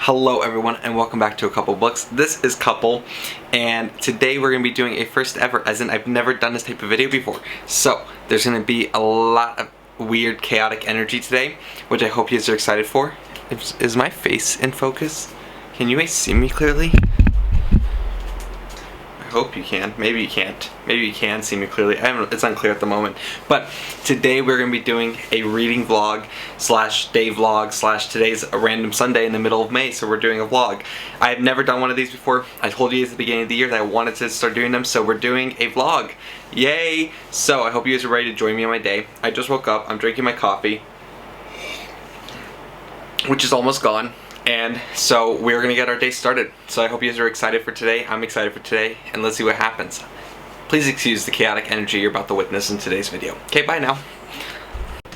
Hello everyone and welcome back to A Couple Books. This is Couple and today we're going to be doing a first ever, as in I've never done this type of video before. So there's going to be a lot of weird chaotic energy today, which I hope you guys are excited for. Is my face in focus? Can you guys see me clearly? I hope you can. Maybe you can't. Maybe you can see me clearly. It's unclear at the moment. But today we're going to be doing a reading vlog slash day vlog slash today's a random Sunday in the middle of May, so we're doing a vlog. I've never done one of these before. I told you at the beginning of the year that I wanted to start doing them, so we're doing a vlog. Yay! So I hope you guys are ready to join me on my day. I just woke up. I'm drinking my coffee, which is almost gone. And so we're gonna get our day started. So I hope you guys are excited for today. I'm excited for today, and let's see what happens. Please excuse the chaotic energy you're about to witness in today's video. Okay, bye now.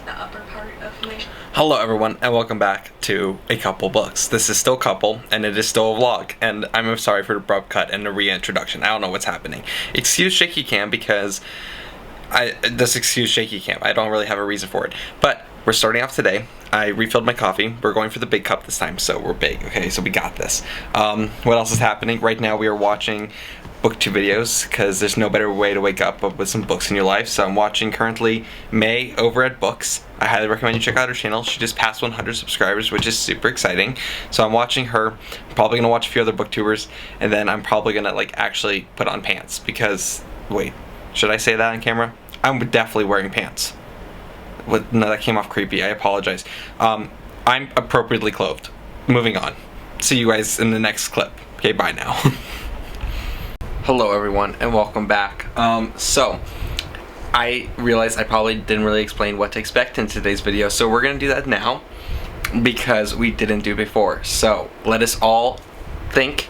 The upper part of me. Hello everyone, and welcome back to A Couple Books. This is still Couple, and it is still a vlog. And I'm sorry for the abrupt cut and the reintroduction. I don't know what's happening. Excuse shaky cam because this excuse shaky cam. I don't really have a reason for it. But we're starting off today. I refilled my coffee. We're going for the big cup this time, so we're big. Okay, so we got this. What else is happening? Right now we are watching BookTube videos because there's no better way to wake up with some books in your life. So I'm watching currently May over at Books. I highly recommend you check out her channel. She just passed 100 subscribers, which is super exciting. So I'm watching her. I'm probably gonna watch a few other booktubers, and then I'm probably gonna actually put on pants because, wait, should I say that on camera? I'm definitely wearing pants. No, that came off creepy. I apologize. I'm appropriately clothed. Moving on. See you guys in the next clip. Okay, bye now. Hello everyone and welcome back. So I realized I probably didn't really explain what to expect in today's video, so we're gonna do that now because we didn't do before. So let us all think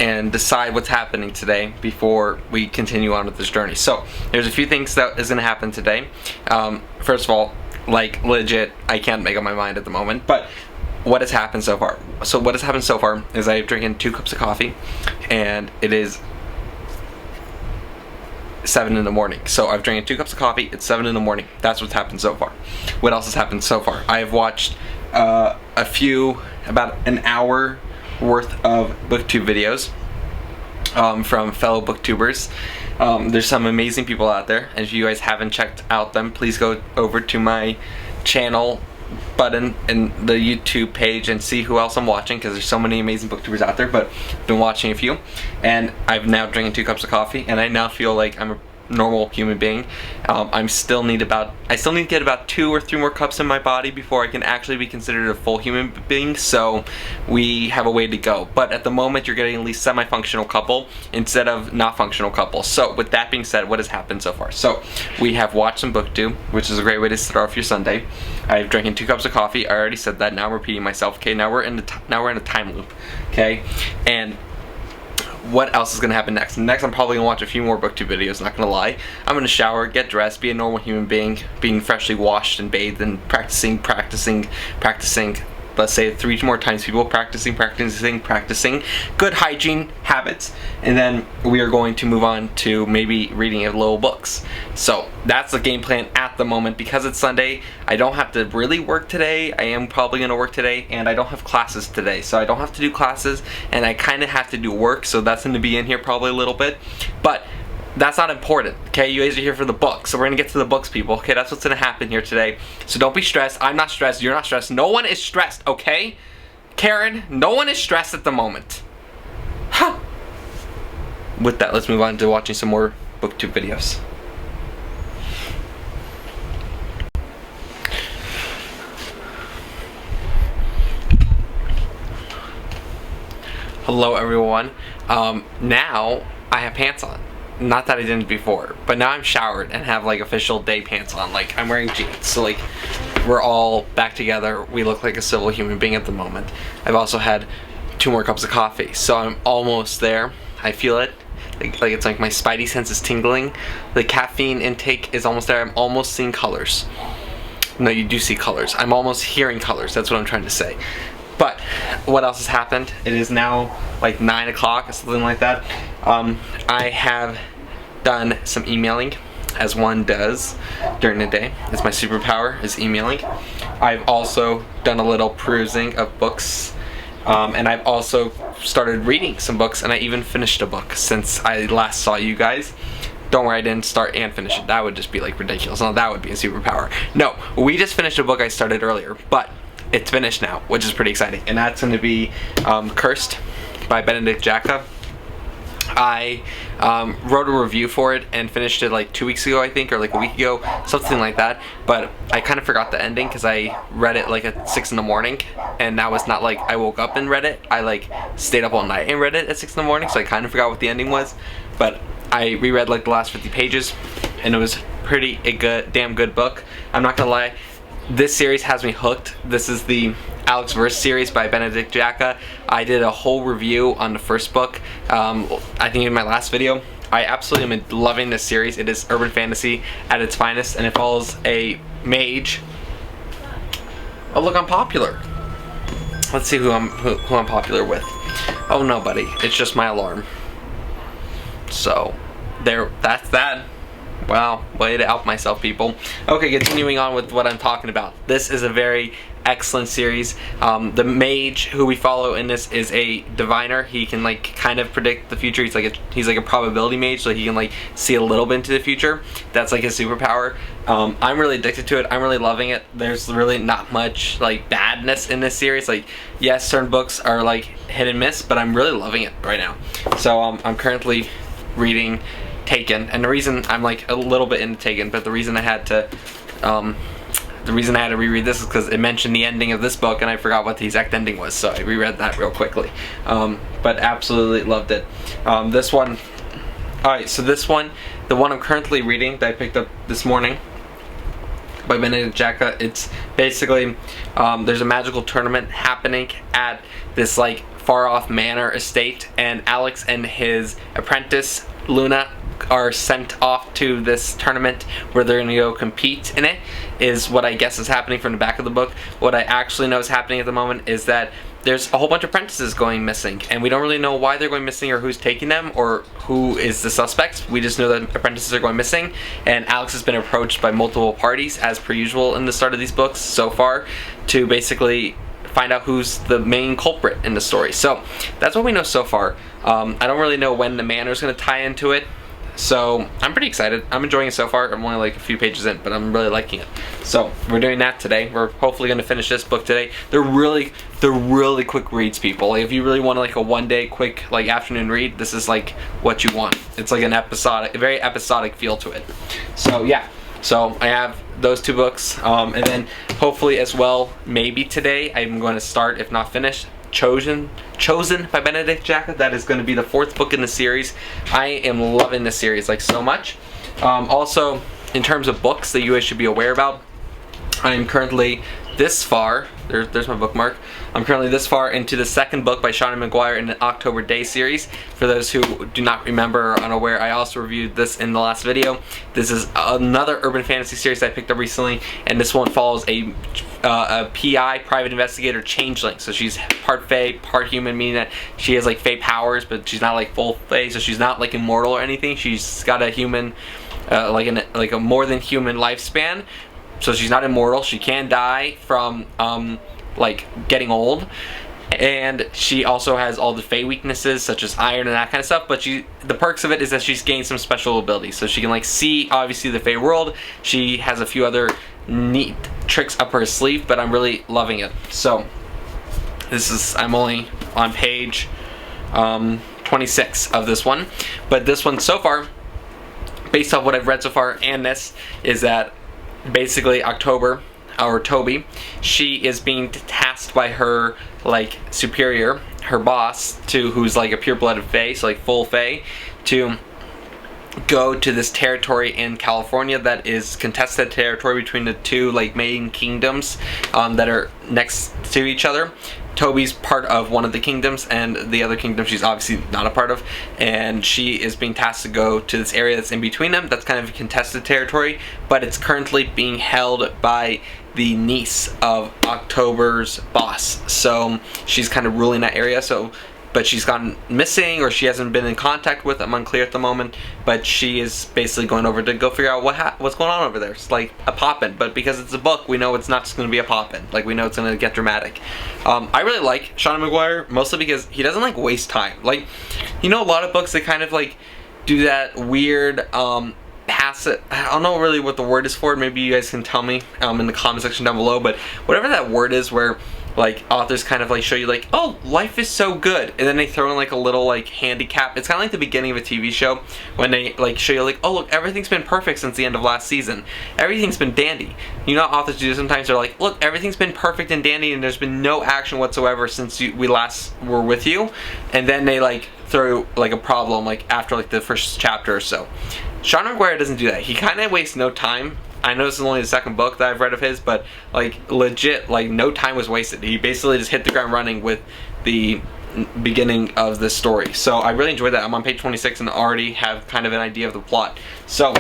and decide what's happening today before we continue on with this journey. So there's a few things that is gonna happen today. First of all, legit, I can't make up my mind at the moment, but what has happened so far? So what has happened so far is I've drinking 2 cups of coffee, and it is 7 in the morning. So I've drinking 2 cups of coffee, it's 7 in the morning. That's what's happened so far. What else has happened so far? I have watched about an hour worth of BookTube videos from fellow booktubers. There's some amazing people out there, and if you guys haven't checked out them, please go over to my channel button in the YouTube page and see who else I'm watching, because there's so many amazing booktubers out there. But I've been watching a few, and I've now drinking 2 cups of coffee, and I now feel like I'm a normal human being. I still need to get about 2 or 3 more cups in my body before I can actually be considered a full human being, so we have a way to go. But at the moment you're getting at least semi-functional couple instead of not functional couple. So with that being said, what has happened so far? So we have watched some BookTube, which is a great way to start off your Sunday. I've drinking 2 cups of coffee. I already said that. Now I'm repeating myself. Okay, now we're in a time loop. Okay, and what else is going to happen next? Next, I'm probably going to watch a few more BookTube videos, not going to lie. I'm going to shower, get dressed, be a normal human being, being freshly washed and bathed, and practicing, let's say 3 more times people, practicing good hygiene habits, and then we are going to move on to maybe reading a little books. So that's the game plan at the moment. Because it's Sunday, I don't have to really work today. I am probably going to work today, and I don't have classes today, so I don't have to do classes, and I kind of have to do work, so that's going to be in here probably a little bit, but that's not important. Okay, you guys are here for the books, so we're gonna get to the books, people. Okay, that's what's gonna happen here today, so don't be stressed. I'm not stressed, you're not stressed, no one is stressed. Okay, Karen, no one is stressed at the moment. Huh. With that, let's move on to watching some more BookTube videos. Hello everyone. Now I have pants on. Not that I didn't before, but now I'm showered and have official day pants on. I'm wearing jeans, so we're all back together. We look like a civil human being at the moment. I've also had 2 more cups of coffee, so I'm almost there. I feel it. It's like my spidey sense is tingling. The caffeine intake is almost there. I'm almost seeing colors. No, you do see colors. I'm almost hearing colors. That's what I'm trying to say. But what else has happened? It is now 9 o'clock or something like that. I have done some emailing, as one does during the day. It's my superpower, is emailing. I've also done a little perusing of books And I've also started reading some books, and I even finished a book since I last saw you guys. Don't worry, I didn't start and finish it. That would just be like ridiculous. No, that would be a superpower. No, we just finished a book I started earlier, but it's finished now, which is pretty exciting. And that's going to be Cursed by Benedict Jacka. I wrote a review for it and finished it like 2 weeks ago, I think, or like a week ago, something like that. But I kind of forgot the ending because I read it like at 6 in the morning, and now it's not like I woke up and read it. I like stayed up all night and read it at 6 in the morning, so I kind of forgot what the ending was. But I reread like the last 50 pages, and it was damn good book. I'm not gonna lie. This series has me hooked. This is the Alex Verse series by Benedict Jacka. I did a whole review on the first book, I think in my last video. I absolutely am loving this series. It is urban fantasy at its finest, and it follows a mage. Oh look, I'm popular. Let's see who I'm popular with. Oh nobody. It's just my alarm. So, that's that. Wow, way to out myself, people. Okay, continuing on with what I'm talking about. This is a very excellent series. The mage who we follow in this is a diviner. He can like kind of predict the future. He's like a probability mage, so he can like see a little bit into the future. That's like his superpower. I'm really addicted to it. I'm really loving it. There's really not much like badness in this series. Like, yes, certain books are like hit and miss, but I'm really loving it right now. So I'm currently reading Taken, and the reason I'm like a little bit into Taken, but the reason I had to reread this is because it mentioned the ending of this book, and I forgot what the exact ending was, so I reread that real quickly. But absolutely loved it. This one, alright, so this one, the one I'm currently reading that I picked up this morning by Benedict Jacka, it's basically there's a magical tournament happening at this like far off manor estate, and Alex and his apprentice Luna are sent off to this tournament where they're going to go compete in it, is what I guess is happening from the back of the book. What I actually know is happening at the moment is that there's a whole bunch of apprentices going missing, and we don't really know why they're going missing or who's taking them or who is the suspect. We just know that apprentices are going missing, and Alex has been approached by multiple parties, as per usual in the start of these books so far, to basically find out who's the main culprit in the story. So that's what we know so far. I don't really know when the manor is going to tie into it. So I'm pretty excited. I'm enjoying it so far. I'm only like a few pages in, but I'm really liking it. So we're doing that today. We're hopefully going to finish this book today. They're really quick reads, people. Like, if you really want like a one-day quick like afternoon read, this is like what you want. It's like a very episodic feel to it. So yeah. So I have those two books, and then hopefully as well, maybe today I'm going to start, if not finish, Chosen by Benedict Jacka. That is going to be the 4th book in the series. I am loving this series like so much. Also, in terms of books that you guys should be aware about, I am currently this far, there's my bookmark, I'm currently this far into the 2nd book by Seanan McGuire in the October Daye series. For those who do not remember or unaware, I also reviewed this in the last video. This is another urban fantasy series I picked up recently, and this one follows a PI, private investigator, changeling. So she's part Fae, part human, meaning that she has like Fae powers, but she's not like full Fae, so she's not like immortal or anything. She's got a human, like a more than human lifespan. So she's not immortal. She can die from like getting old, and she also has all the Fae weaknesses such as iron and that kind of stuff. But the perks of it is that she's gained some special abilities. So she can like see obviously the Fae world. She has a few other neat tricks up her sleeve, but I'm really loving it. So I'm only on page 26 of this one, but this one so far, based off what I've read so far, and this is that basically October, or Toby, she is being tasked by her like superior, her boss, who's like a pure-blooded Fae, so like full Fae, to go to this territory in California that is contested territory between the two like main kingdoms that are next to each other. Toby's part of one of the kingdoms, and the other kingdom she's obviously not a part of, and she is being tasked to go to this area that's in between them. That's kind of a contested territory, but it's currently being held by the niece of October's boss, so she's kind of ruling that area. So but she's gone missing or she hasn't been in contact with. I'm unclear at the moment, but she is basically going over to go figure out what's going on over there. It's like a poppin', but because it's a book, we know it's not just going to be a poppin'. Like, we know it's going to get dramatic. I really like Seanan McGuire, mostly because he doesn't like waste time. Like, you know, a lot of books they kind of like do that weird passive, I don't know really what the word is for it. Maybe you guys can tell me in the comment section down below, but whatever that word is where like authors kind of like show you like, oh, life is so good, and then they throw in like a little like handicap. It's kind of like the beginning of a TV show when they like show you like, oh look, everything's been perfect since the end of last season, everything's been dandy. You know, authors do sometimes, they're like, look, everything's been perfect and dandy and there's been no action whatsoever since we last were with you, and then they like throw like a problem like after like the first chapter or so. Seanan McGuire doesn't do that. He kind of wastes no time. I know this is only the second book that I've read of his, but like legit, like no time was wasted. He basically just hit the ground running with the beginning of the story. So I really enjoyed that. I'm on page 26 and already have kind of an idea of the plot. So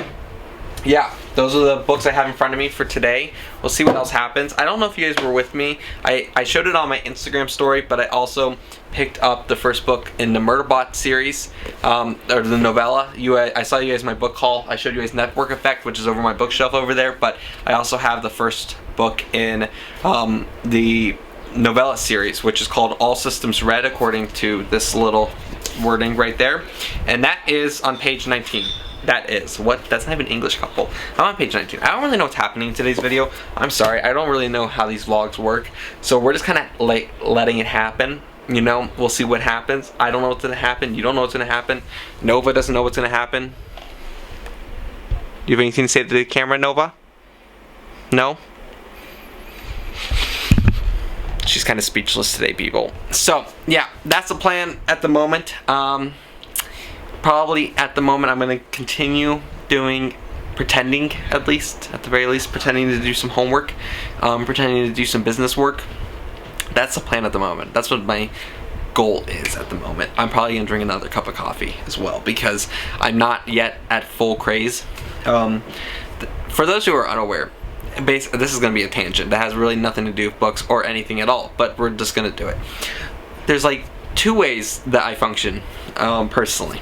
yeah, those are the books I have in front of me for today. We'll see what else happens. I don't know if you guys were with me. I showed it on my Instagram story, but I also picked up the first book in the Murderbot series, or the novella. I saw you guys my book haul. I showed you guys Network Effect, which is over my bookshelf over there, but I also have the first book in the novella series, which is called All Systems Red, according to this little wording right there. And that is on page 19. That is, what? That's not even English, couple. I'm on page 19. I don't really know what's happening in today's video. I'm sorry, I don't really know how these vlogs work. So we're just kind of like letting it happen. You know, we'll see what happens. I don't know what's going to happen. You don't know what's going to happen. Nova doesn't know what's going to happen. Do you have anything to say to the camera, Nova? No? She's kind of speechless today, people. So, yeah, that's the plan at the moment. Probably at the moment I'm going to continue pretending, at the very least, pretending to do some homework, pretending to do some business work. That's the plan at the moment. That's what my goal is at the moment. I'm probably going to drink another cup of coffee as well because I'm not yet at full craze. For those who are unaware, this is going to be a tangent that has really nothing to do with books or anything at all, but we're just going to do it. There's like two ways that I function personally.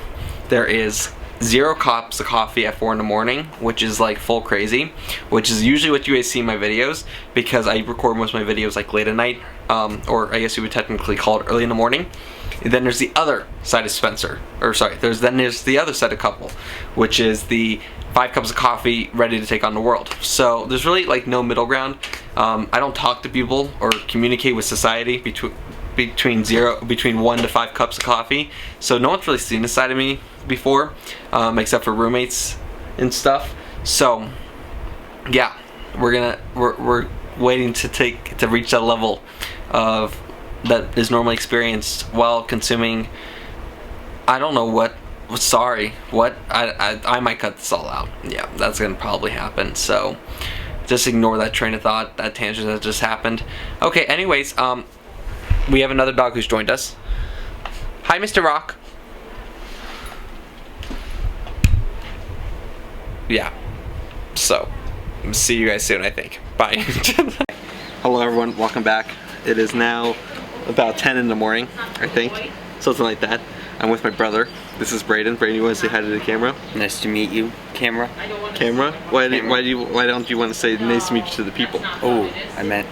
There is 0 cups of coffee at 4 in the morning, which is like full crazy, which is usually what you guys see in my videos because I record most of my videos like late at night, or I guess you would technically call it early in the morning. And then there's the other side of Spencer, or sorry, there's the other side of couple, which is the 5 cups of coffee ready to take on the world. So there's really like no middle ground. I don't talk to people or communicate with society between 1 to 5 cups of coffee. So no one's really seen this side of me before, except for roommates and stuff. So yeah, we're waiting to reach that level of that is normally experienced while consuming. I don't know what. Sorry, what? I might cut this all out. Yeah, that's gonna probably happen. So just ignore that train of thought, that tangent that just happened. Okay. Anyways, we have another dog who's joined us. Hi, Mr. Rock. Yeah. So, see you guys soon, I think. Bye. Hello, everyone. Welcome back. It is now about 10 in the morning, I think. Something like that. I'm with my brother. This is Braden. Braden, you want to say hi to the camera? Nice to meet you, camera. Camera? Why don't you want to say nice to meet you to the people? Oh, I meant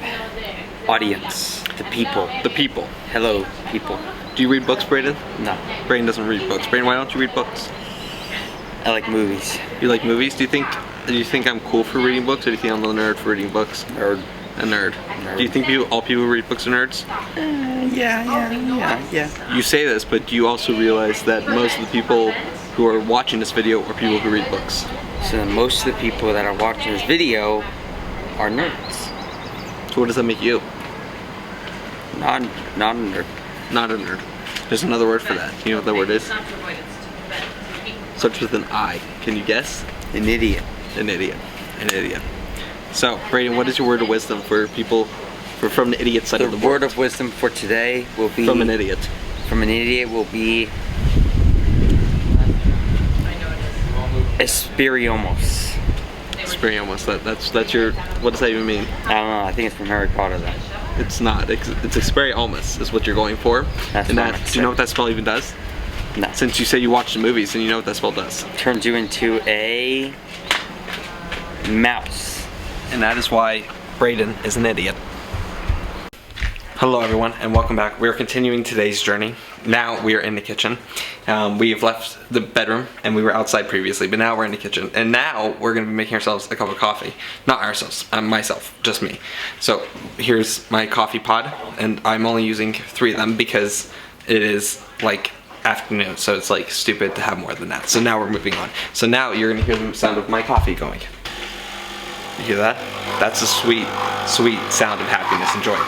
audience. The people. The people. Hello, people. Do you read books, Braden? No. Braden doesn't read books. Braden, why don't you read books? I like movies. You like movies? Do you think I'm cool for reading books, or do you think I'm a nerd for reading books? Nerd. A nerd. Do you think all people who read books are nerds? Yeah. You say this, but do you also realize that most of the people who are watching this video are people who read books? So most of the people that are watching this video are nerds. So what does that make you? Not a nerd. Not a nerd. There's another word for that. You know what that word is? Starts with an I. Can you guess? An idiot. An idiot. An idiot. So, Braden, what is your word of wisdom for people from the idiot side of the The world? word of wisdom for today will be... From an idiot. From an idiot will be... Experiomos. Experiomos. That's your... What does that even mean? I don't know. I think it's from Harry Potter, though. it's not. It's Expelliarmus is what you're going for. That's and what that, I'm do you know what that spell even does? No. Since you say you watch the movies and you know what that spell does. Turns you into a mouse. And that is why Brayden is an idiot. Hello everyone and welcome back. We are continuing today's journey. Now we are in the kitchen. We've left the bedroom and we were outside previously, but now we're in the kitchen. And now we're going to be making ourselves a cup of coffee. Not ourselves, myself, just me. So here's my coffee pod and I'm only using 3 of them because it is like afternoon, so it's like stupid to have more than that. So now we're moving on. So now you're going to hear the sound of my coffee going. You hear that? That's a sweet, sweet sound of happiness and joy.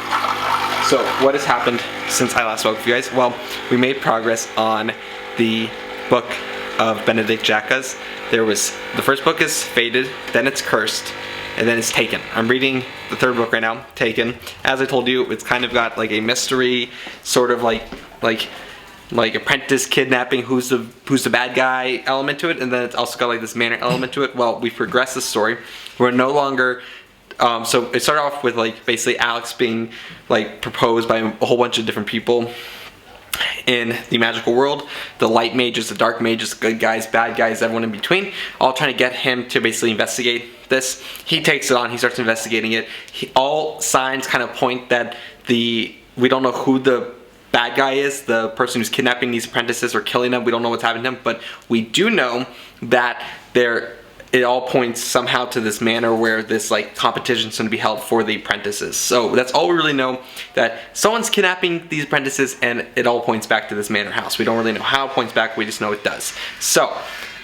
So what has happened since I last spoke with you guys? Well, we made progress on the book of Benedict Jacka's. The first book is Fated, then it's Cursed, and then it's Taken. I'm reading the 3rd book right now, Taken. As I told you, it's kind of got like a mystery, sort of like apprentice kidnapping, who's the bad guy element to it, and then it's also got like this manor element to it. Well, we've progressed the story. We're no longer so it started off with like basically Alex being like proposed by a whole bunch of different people in the magical world. The light mages, the dark mages, good guys, bad guys, everyone in between, all trying to get him to basically investigate this. He takes it on, he starts investigating it. All signs kind of point that we don't know who the bad guy is, the person who's kidnapping these apprentices or killing them. We don't know what's happening to them, but we do know that it all points somehow to this manor where this like competition is going to be held for the apprentices. So that's all we really know, that someone's kidnapping these apprentices and it all points back to this manor house. We don't really know how it points back, we just know it does. So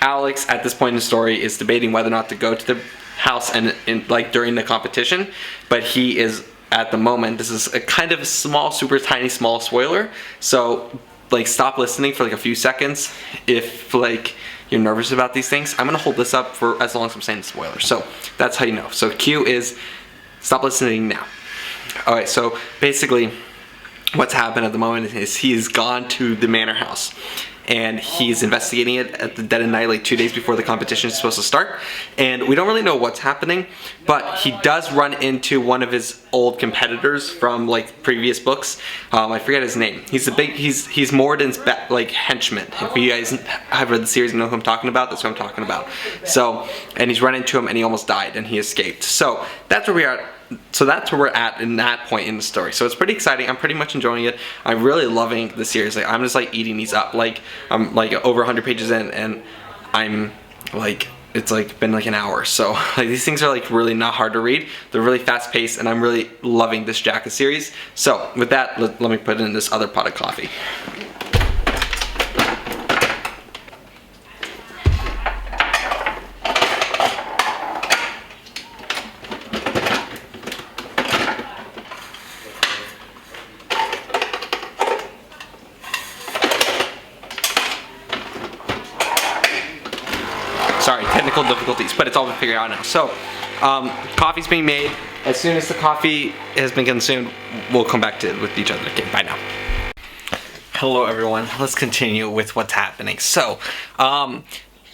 Alex at this point in the story is debating whether or not to go to the house and like during the competition, but he is at the moment, this is a kind of small, super tiny small spoiler, so like stop listening for like a few seconds if like you're nervous about these things. I'm gonna hold this up for as long as I'm saying the spoiler, so that's how you know. So Q is stop listening now. Alright, so basically what's happened at the moment is he's gone to the manor house and he's investigating it at the dead of night, like 2 days before the competition is supposed to start. And we don't really know what's happening, but he does run into one of his old competitors from like previous books. I forget his name. He's Moradin's like henchman. If you guys have read the series and know who I'm talking about, that's what I'm talking about. So, and he's run into him and he almost died and he escaped. So that's where we are. So that's where we're at in that point in the story. So it's pretty exciting. I'm pretty much enjoying it. I'm really loving the series. Like, I'm just like eating these up. Like I'm like over 100 pages in and I'm like, it's like been like an hour. So like these things are like really not hard to read. They're really fast paced and I'm really loving this Jacka series. So with that, let me put in this other pot of coffee. Sorry, technical difficulties, but it's all been figured out now. So, coffee's being made. As soon as the coffee has been consumed, we'll come back with each other. Okay, bye now. Hello everyone, let's continue with what's happening. So,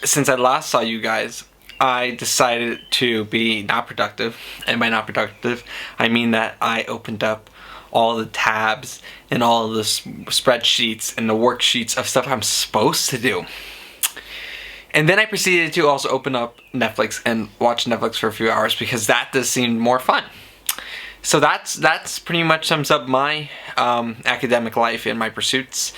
since I last saw you guys, I decided to be not productive. And by not productive, I mean that I opened up all the tabs and all the spreadsheets and the worksheets of stuff I'm supposed to do. And then I proceeded to also open up Netflix and watch Netflix for a few hours because that does seem more fun. So that's pretty much sums up my academic life and my pursuits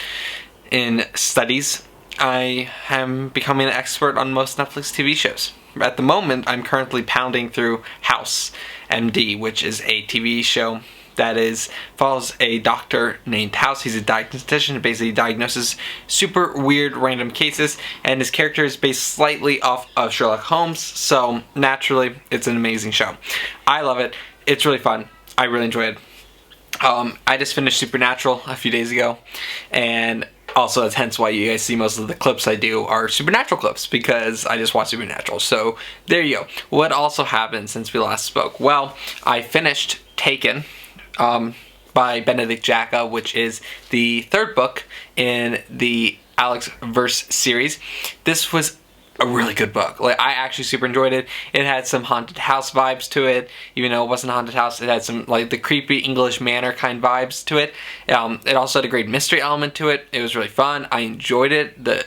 in studies. I am becoming an expert on most Netflix TV shows. At the moment, I'm currently pounding through House MD, which is a TV show that follows a doctor named House. He's a diagnostician who basically diagnoses super weird random cases, and his character is based slightly off of Sherlock Holmes, so naturally it's an amazing show. I love it. It's really fun. I really enjoy it. I just finished Supernatural a few days ago, and also that's hence why you guys see most of the clips I do are Supernatural clips, because I just watch Supernatural. So there you go. What also happened since we last spoke? Well, I finished Taken by Benedict Jacka, which is the 3rd book in the Alex Verse series. This was a really good book. Like, I actually super enjoyed it. It had some haunted house vibes to it, even though it wasn't a haunted house. It had some like the creepy English manor kind vibes to it. It also had a great mystery element to it. It was really fun. I enjoyed it. The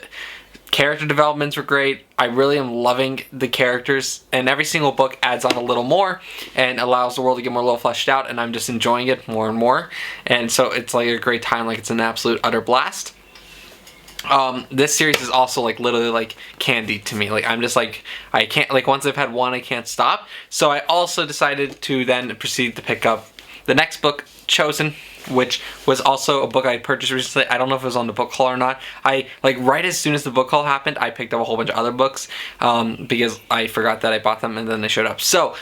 character developments were great. I really am loving the characters, and every single book adds on a little more and allows the world to get more a little fleshed out, and I'm just enjoying it more and more. And so it's like a great time, like it's an absolute utter blast. This series is also like literally like candy to me. Like, I'm just like, I can't, like, once I've had one, I can't stop. So I also decided to then proceed to pick up the next book, Chosen, which was also a book I purchased recently. I don't know if it was on the book haul or not. I, like, right as soon as the book haul happened, I picked up a whole bunch of other books because I forgot that I bought them and then they showed up. So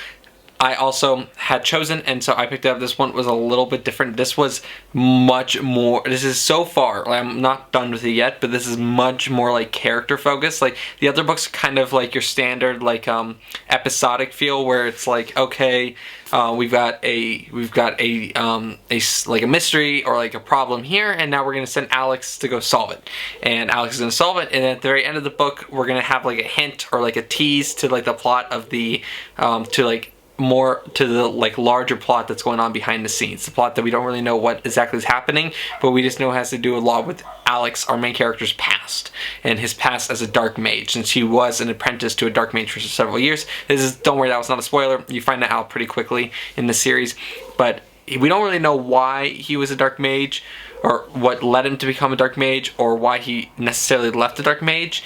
I also had Chosen, and so I picked up this one. Was a little bit different. This was much more, this is so far, like, I'm not done with it yet, but this is much more like character focused. Like, the other books kind of like your standard like episodic feel, where it's like, okay, we've got a like a mystery or like a problem here, and now we're gonna send Alex to go solve it, and Alex is gonna solve it, and at the very end of the book we're gonna have like a hint or like a tease to like the plot of the to like more to the like larger plot that's going on behind the scenes, the plot that we don't really know what exactly is happening, but we just know it has to do a lot with Alex, our main character's past, and his past as a dark mage, since he was an apprentice to a dark mage for several years. This is, don't worry, that was not a spoiler, you find that out pretty quickly in the series, but we don't really know why he was a dark mage, or what led him to become a dark mage, or why he necessarily left the dark mage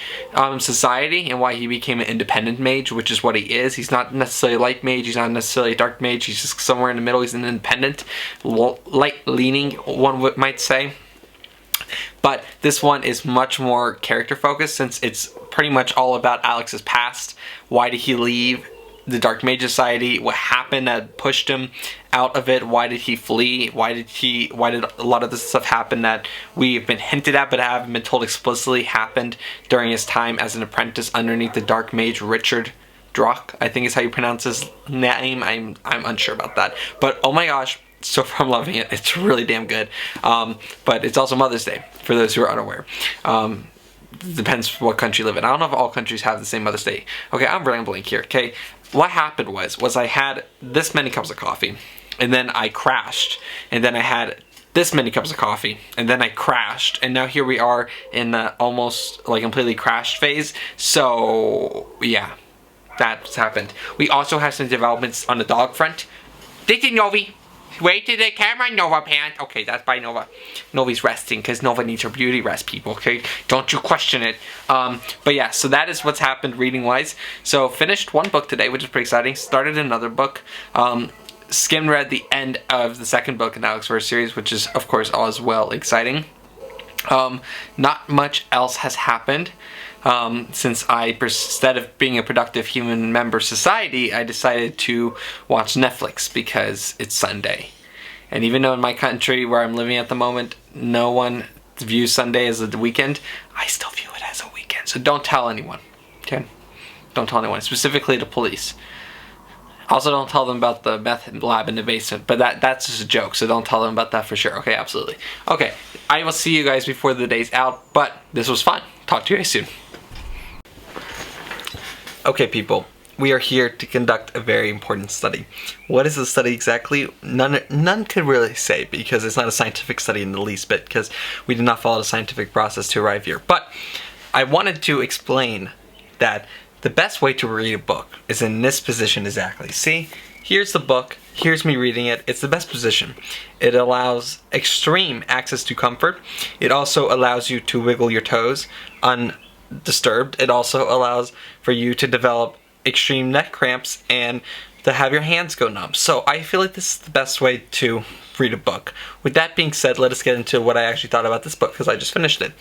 society, and why he became an independent mage, which is what he is. He's not necessarily a light mage, he's not necessarily a dark mage, he's just somewhere in the middle. He's an independent, light-leaning, one might say. But this one is much more character focused, since it's pretty much all about Alex's past. Why did he leave the Dark Mage Society? What happened that pushed him out of it? Why did he flee? Why did a lot of this stuff happen that we've been hinted at but haven't been told explicitly happened during his time as an apprentice underneath the Dark Mage Richard Drock, I think is how you pronounce his name. I'm unsure about that. But oh my gosh, so far I'm loving it. It's really damn good. But it's also Mother's Day, for those who are unaware. Depends what country you live in. I don't know if all countries have the same Mother's Day. Okay, I'm rambling here, okay? What happened was I had this many cups of coffee, and then I crashed, and then I had this many cups of coffee, and then I crashed, and now here we are in the almost like completely crashed phase. So yeah, that's happened. We also have some developments on the dog front. This is Novi. Wait to the camera, Nova pant. Okay, that's by Nova. Novi's resting because Nova needs her beauty rest, people, okay? Don't you question it. But yeah, so that is what's happened reading-wise. So finished one book today, which is pretty exciting. Started another book. Skimmed read the end of the second book in the Alex Verse series, which is, of course, all as well exciting. Not much else has happened. Since instead of being a productive human member society, I decided to watch Netflix because it's Sunday. And even though in my country where I'm living at the moment, no one views Sunday as a weekend, I still view it as a weekend. So don't tell anyone, okay? Don't tell anyone, specifically the police. Also, don't tell them about the meth lab in the basement, but that's just a joke, so don't tell them about that for sure. Okay, absolutely. Okay, I will see you guys before the day's out, but this was fun. Talk to you guys soon. Okay, people, we are here to conduct a very important study. What is the study exactly? None could really say, because it's not a scientific study in the least bit, because we did not follow the scientific process to arrive here. But I wanted to explain that the best way to read a book is in this position exactly. See, here's the book, here's me reading it. It's the best position. It allows extreme access to comfort. It also allows you to wiggle your toes undisturbed. It also allows for you to develop extreme neck cramps and to have your hands go numb. So I feel like this is the best way to read a book. With that being said, let us get into what I actually thought about this book, because I just finished it.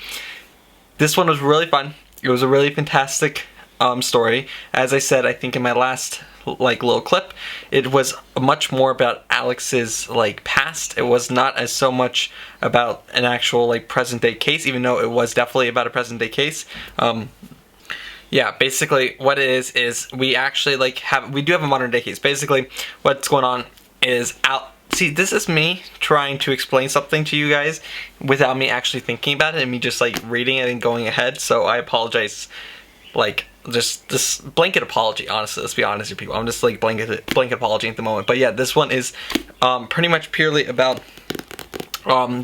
This one was really fun. It was a really fantastic story. As I said, I think in my last little clip, it was much more about Alex's past. It was not as so much about an actual present day case, even though it was definitely about a present day case. Yeah, basically what it is we actually we do have a modern day case. Basically what's going on is see, this is me trying to explain something to you guys without me actually thinking about it, and me just reading it and going ahead, so I apologize just this blanket apology. Honestly, let's be honest with people. I'm just like blanket apology at the moment. But yeah, this one is pretty much purely about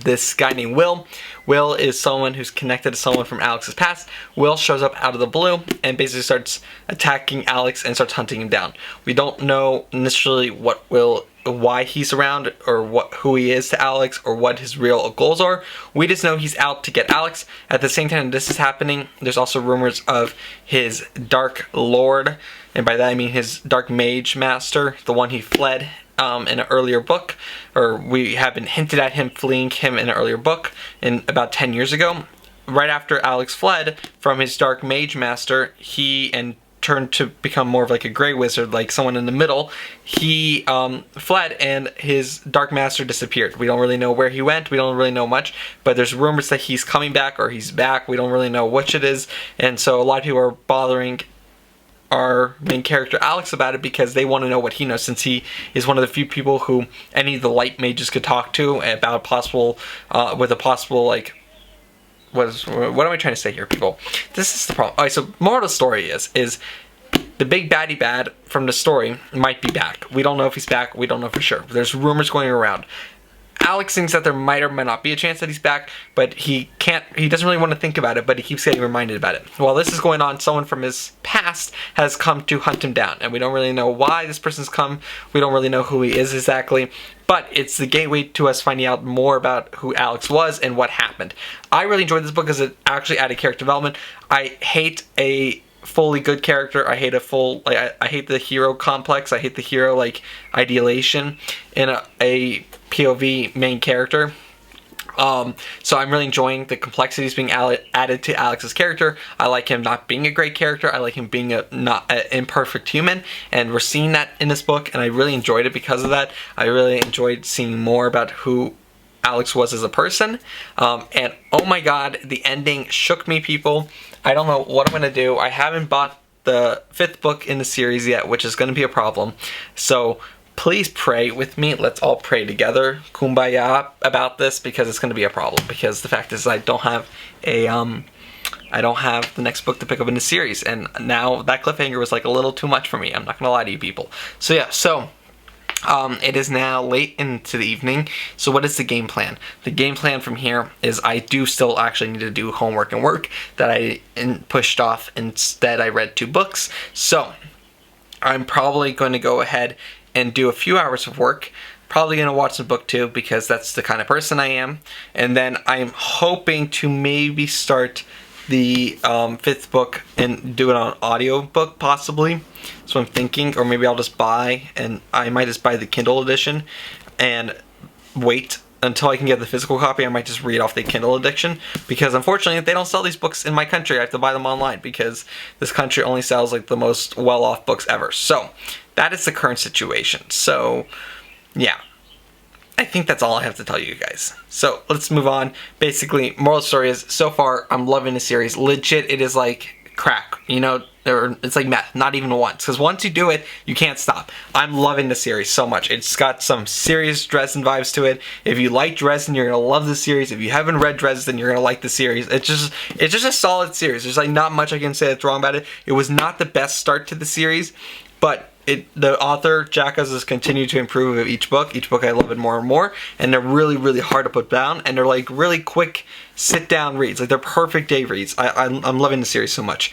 this guy named Will. Will is someone who's connected to someone from Alex's past. Will shows up out of the blue and basically starts attacking Alex and starts hunting him down. We don't know initially why he's around, or who he is to Alex, or what his real goals are. We just know he's out to get Alex. At the same time this is happening, there's also rumors of his Dark Lord, and by that I mean his Dark Mage Master, the one he fled in an earlier book, or we have been hinted at him fleeing him in an earlier book in about 10 years ago. Right after Alex fled from his Dark Mage Master, he turned to become more of like a gray wizard, like someone in the middle. He fled and his Dark Master disappeared. We don't really know where he went. We don't really know much, but there's rumors that he's coming back or he's back. We don't really know which it is, and so a lot of people are bothering our main character Alex about it because they want to know what he knows, since he is one of the few people who any of the light mages could talk to about a possible like what am I trying to say here, people? This is the problem. Alright, so moral of the story is the big baddie bad from the story might be back. We don't know if he's back. We don't know for sure. There's rumors going around. Alex thinks that there might or might not be a chance that he's back, but he doesn't really want to think about it, but he keeps getting reminded about it. While this is going on, someone from his past has come to hunt him down, and we don't really know why this person's come. We don't really know who he is exactly, but it's the gateway to us finding out more about who Alex was and what happened. I really enjoyed this book because it actually added character development. I hate a fully good character. I hate I hate the hero complex. I hate the hero like idealization in a POV main character. So I'm really enjoying the complexities being added to Alex's character. I like him not being a great character. I like him being not an imperfect human, and we're seeing that in this book, and I really enjoyed it because of that. I really enjoyed seeing more about who Alex was as a person, and oh my god, the ending shook me, people. I don't know what I'm gonna do. I haven't bought the 5th book in the series yet, which is gonna be a problem. So please pray with me. Let's all pray together, kumbaya, about this, because it's gonna be a problem. Because the fact is, I don't have the next book to pick up in the series, and now that cliffhanger was like a little too much for me. I'm not gonna lie to you people. So yeah, it is now late into the evening, so what is the game plan? The game plan from here is I do still actually need to do homework and work that I pushed off. Instead, I read 2 books, so I'm probably going to go ahead and do a few hours of work. Probably going to watch some book 2 because that's the kind of person I am, and then I'm hoping to maybe start the 5th book and do it on audiobook possibly. So I'm thinking, or maybe I'll just I might just buy the Kindle edition and wait until I can get the physical copy. I might just read off the Kindle edition, because unfortunately they don't sell these books in my country. I have to buy them online because this country only sells like the most well-off books ever. So that is the current situation. So yeah, I think that's all I have to tell you guys. So let's move on. Basically, moral of the story is, so far I'm loving the series. Legit, it is like crack, you know, or it's like meth, not even once, because once you do it, you can't stop. I'm loving the series so much. It's got some serious Dresden vibes to it. If you like Dresden, you're gonna love the series. If you haven't read Dresden, you're gonna like the series. It's just a solid series. There's like not much I can say that's wrong about it. It was not the best start to the series, but the author, Jackas, has continued to improve with each book. Each book I love it more and more, and they're really, really hard to put down, and they're like really quick sit-down reads. Like, they're perfect day reads. I'm loving the series so much.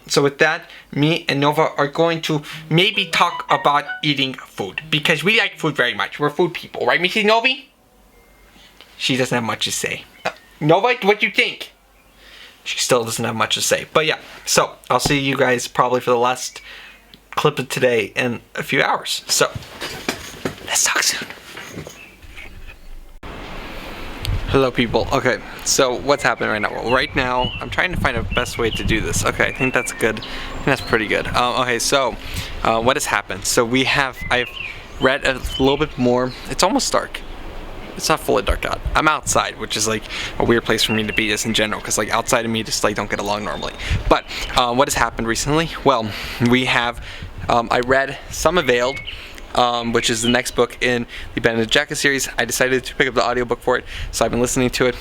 So with that, me and Nova are going to maybe talk about eating food, because we like food very much. We're food people, right, Mrs. Novi? She doesn't have much to say. Nova, what do you think? She still doesn't have much to say. But yeah, so I'll see you guys probably for the last clip of today in a few hours. So let's talk soon. Hello people. Okay, so what's happening right now? Well, right now I'm trying to find a best way to do this. Okay, I think that's good. I think that's pretty good. Okay, so what has happened? So I've read a little bit more. It's almost dark. It's not fully dark out. I'm outside, which is like a weird place for me to be just in general, because like outside of me just like don't get along normally. But what has happened recently? Well, we have I read Some Availed, which is the next book in the Benedict Jackas series. I decided to pick up the audiobook for it, so I've been listening to it.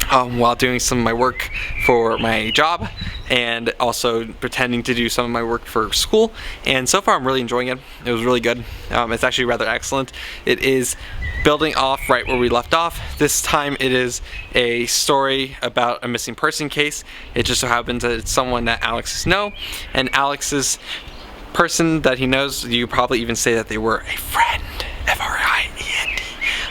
while doing some of my work for my job and also pretending to do some of my work for school, and so far I'm really enjoying it. It was really good. It's actually rather excellent. It is building off right where we left off. This time it is a story about a missing person case. It just so happens that it's someone that Alex knows, and Alex's person that he knows, you probably even say that they were a friend, F-R-I-E-N-D.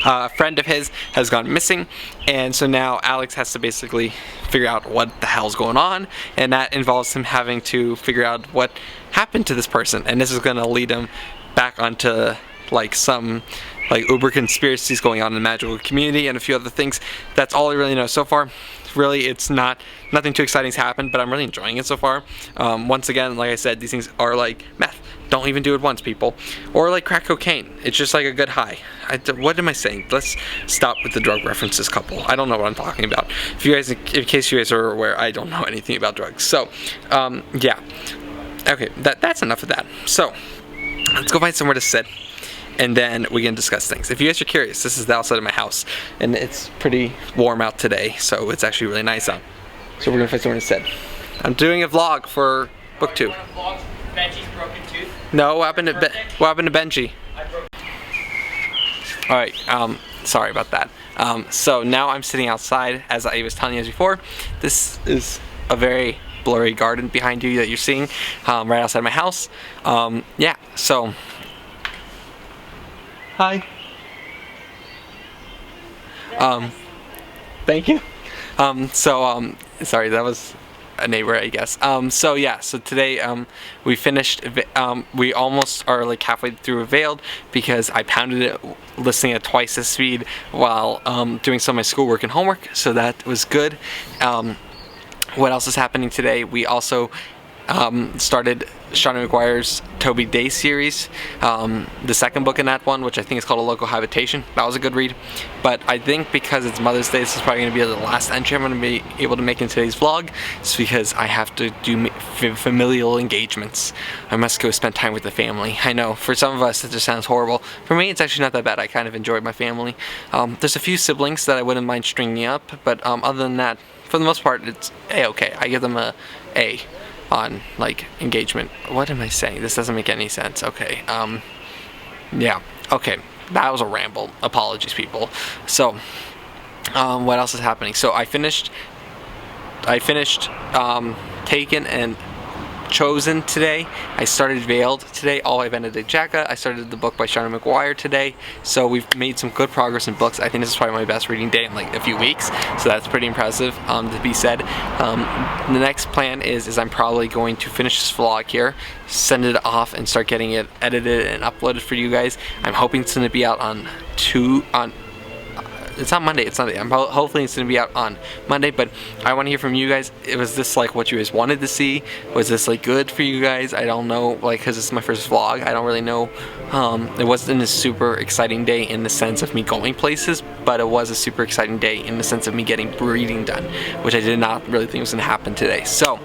A friend of his has gone missing, and so now Alex has to basically figure out what the hell's going on, and that involves him having to figure out what happened to this person, and this is going to lead him back onto like some like uber conspiracies going on in the magical community and a few other things. That's all I really know so far. Really, it's nothing too exciting has happened, but I'm really enjoying it so far. Once again, like I said, these things are like meth. Don't even do it once, people. Or like crack cocaine. It's just like a good high. What am I saying? Let's stop with the drug references, couple. I don't know what I'm talking about. If you guys, in case you guys are aware, I don't know anything about drugs. So, yeah. Okay, that's enough of that. So, let's go find somewhere to sit, and then we can discuss things. If you guys are curious, this is the outside of my house, and it's pretty warm out today, so it's actually really nice out. So we're gonna find somewhere to sit. I'm doing a vlog for book 2. Benji's broken tooth. No, what happened to Benji? Alright, sorry about that. So now I'm sitting outside, as I was telling you guys before. This is a very blurry garden behind you that you're seeing, right outside my house. Yeah, so hi. Thank you. Sorry, that was a neighbor, I guess. So yeah, so today we finished, we almost are like halfway through Veiled because I pounded it listening at twice the speed while doing some of my schoolwork and homework, so that was good. What else is happening today? We also started Shawnee McGuire's Toby Day series, the second book in that one, which I think is called A Local Habitation. That was a good read, but I think because it's Mother's Day, this is probably going to be the last entry I'm going to be able to make in today's vlog. It's because I have to do familial engagements. I must go spend time with the family. I know, for some of us it just sounds horrible. For me, it's actually not that bad. I kind of enjoy my family. There's a few siblings that I wouldn't mind stringing up, but other than that, for the most part, it's A-okay. I give them a A on like engagement. What am I saying? This doesn't make any sense. Okay, yeah, okay, that was a ramble. Apologies, people. So what else is happening? So I finished Taken and Chosen today. I started Veiled today, all by Benedict Jacka. I started the book by Shawnee McGuire today, so we've made some good progress in books. I think this is probably my best reading day in like a few weeks, so that's pretty impressive to be said. The next plan is I'm probably going to finish this vlog here, send it off, and start getting it edited and uploaded for you guys. I'm hoping it's going to be out on it's not Monday, it's Sunday. Hopefully it's going to be out on Monday, but I want to hear from you guys. Was this like what you guys wanted to see? Was this like good for you guys? I don't know, like, because it's my first vlog. I don't really know. It wasn't a super exciting day in the sense of me going places, but it was a super exciting day in the sense of me getting reading done, which I did not really think was going to happen today. So,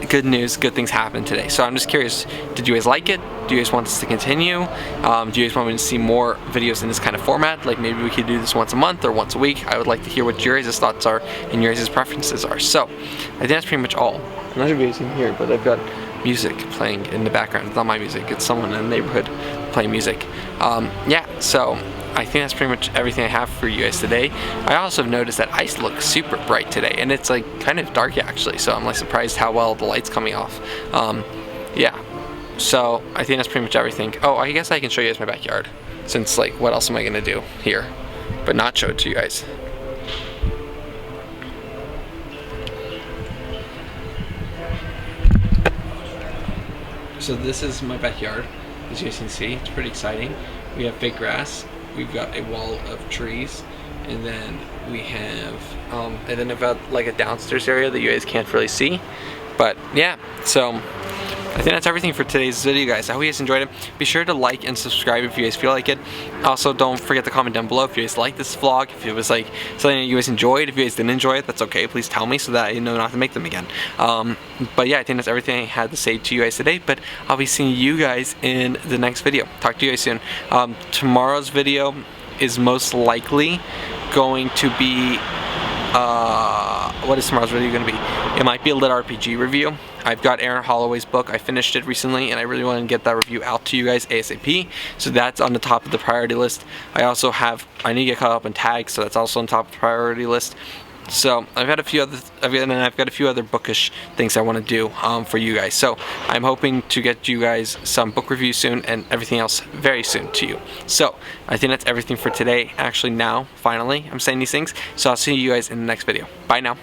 good news, good things happened today. So I'm just curious, did you guys like it? Do you guys want this to continue? Do you guys want me to see more videos in this kind of format? Like maybe we could do this once a month or once a week. I would like to hear what your guys' thoughts are and your guys' preferences are. So I think that's pretty much all. I'm not sure if you guys can hear, but I've got music playing in the background. It's not my music, it's someone in the neighborhood playing music. Yeah, so I think that's pretty much everything I have for you guys today. I also have noticed that ice looks super bright today, and it's like kind of dark actually, so I'm like surprised how well the light's coming off. Yeah, so I think that's pretty much everything. Oh, I guess I can show you guys my backyard, since like what else am I gonna do here but not show it to you guys. So this is my backyard, as you guys can see. It's pretty exciting. We have fake grass, we've got a wall of trees, and then we have and then I've got like a downstairs area that you guys can't really see. But yeah, so I think that's everything for today's video, guys. I hope you guys enjoyed it. Be sure to like and subscribe if you guys feel like it. Also, don't forget to comment down below if you guys like this vlog, if it was like something that you guys enjoyed. If you guys didn't enjoy it, that's okay. Please tell me so that I know not to make them again. But yeah, I think that's everything I had to say to you guys today. But I'll be seeing you guys in the next video. Talk to you guys soon. Tomorrow's video is most likely going to be what is tomorrow's video going to be? It might be a lit RPG review. I've got Aaron Holloway's book. I finished it recently, and I really want to get that review out to you guys ASAP. So that's on the top of the priority list. I need to get caught up in tags, so that's also on top of the priority list. So I've got a few other bookish things I want to do for you guys. So I'm hoping to get you guys some book reviews soon and everything else very soon to you. So I think that's everything for today. Actually, now finally I'm saying these things. So I'll see you guys in the next video. Bye now.